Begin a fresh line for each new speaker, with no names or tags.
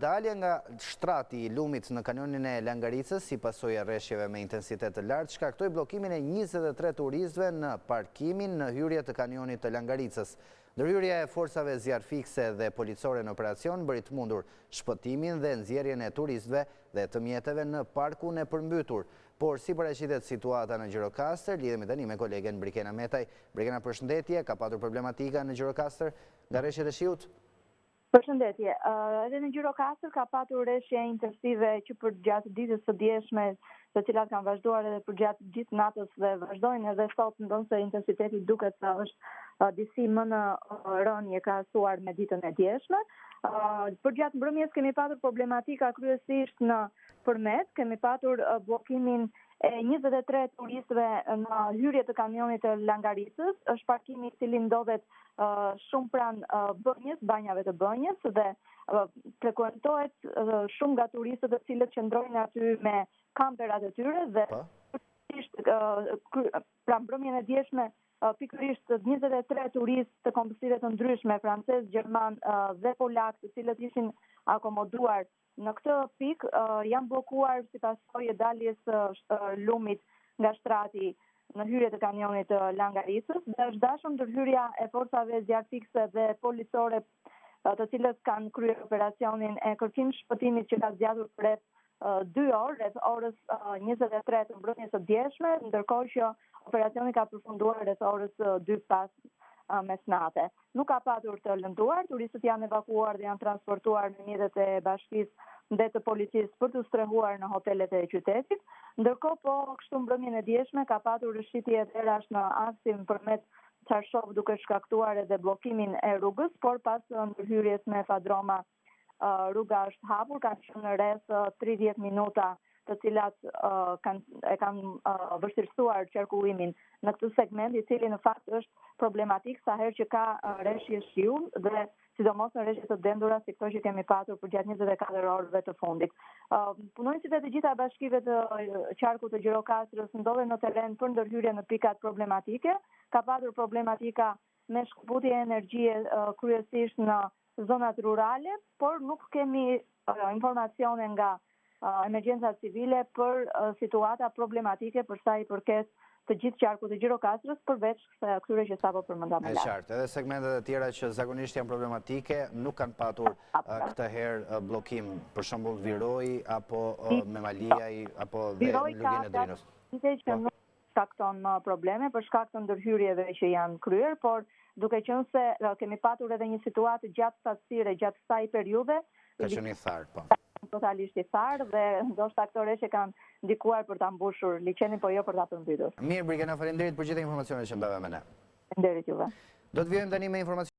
dalje nga shtrati i lumit në kanionin e Langaricës si pasojë e rreshjeve me intensitet të lartë shkaktoi bllokimin e 23 turistëve në parkimin në hyrje të kanionit të Langaricës. Ndërhyrja e forcave zjarfikse dhe policore në operacion bëri të mundur shpëtimin dhe nxjerrjen e turistëve dhe të mjeteve në parkun e përmbytur. Por si paraqitet situata në Gjirokastër, lidhemi tani me kolegen Brikena Metaj. Brikena, përshëndetje, ka patur problematika në Gjirokastër nga rreshjet e shiut?
Përshëndetje. Edhe në Gjirokastër ka patur rreshje intensive që për gjatë ditës së dieshme, të cilat kanë vazhduar edhe për gjatë gjithë natës dhe vazhdojnë edhe sot, ndonse intensiteti duket se është disi më në rënje krahasuar me ditën e dieshme. Për gjatë mbrëmjes kemi patur problematika kryesisht në përmet, kemi patur bllokimin e 23 turistëve në hyrje të kamionit të Langaricës. Është parkimi i cili ndodhet shumë pranë bënjës, banjave të bënjës dhe frekuentohet shumë nga turistët të cilët qëndrojnë aty me kamperat e tyre dhe pra mbrëmjen e dieshme pikërisht 23 turistë të kombësive të ndryshme, francez, gjerman dhe polak, të cilët ishin akomoduar në këtë pikë, janë bllokuar si pasojë e daljes së lumit nga shtrati në hyrje të kamionit të Langaricës dhe është dashur ndërhyrja e forcave zjarfikse dhe policore të cilët kanë kryer operacionin e kërkim shpëtimit që ka zgjatur për 2 orë, rreth orës 23 të mbrëmjes së dieshme, ndërkohë që operacioni ka përfunduar rreth orës 2 pas mesnate. Nuk ka patur të lënduar, turistët janë evakuuar dhe janë transportuar në mjetet e bashkisë dhe të policisë për të strehuar në hotelet e qytetit. Ndërkohë, po kështu mbrëmjen e dieshme ka patur rëshqitje dherash në aksin përmet çarshov duke shkaktuar edhe bllokimin e rrugës, por pas ndërhyrjes me fadroma rruga është hapur, kanë qenë rreth 30 minuta të cilat kanë vështirësuar qarkullimin në këtë segment, i cili në fakt është problematik sa herë që ka rreshje shiu dhe sidomos në rreshje të dendura si këto që kemi patur për gjatë 24 orëve të fundit. Punonjësit e të gjitha bashkive të qarkut të Gjirokastrës ndodhen në terren për ndërhyrje në pikat problematike. Ka patur problematika me shkëputje energjie kryesisht në zonat rurale, por nuk kemi informacione nga emergjenca civile për situata problematike për sa i përket të gjithë qarkut të Gjirokastrës, përveç këtyre që sapo përmenda më lart.
Është qartë, edhe segmentet e tjera që zakonisht janë problematike nuk kanë patur këtë herë bllokim, për shembull Viroj apo Memaliaj apo dhe Lugin e Drinës.
Viroj që nuk shkakton probleme për shkak të ndërhyrjeve që janë kryer, por duke qenë se kemi patur edhe një situatë gjatë satësire, gjatë kësaj periudhe,
ka qenë i tharë, po.
Totalisht i tharë dhe ndoshta këto rreshje kanë ndikuar për ta mbushur liçenin, po jo për ta përmbytur.
Mirë, Brikena, faleminderit për gjithë informacionet që mbave me ne.
Faleminderit juve.
Do të vijmë tani me informacion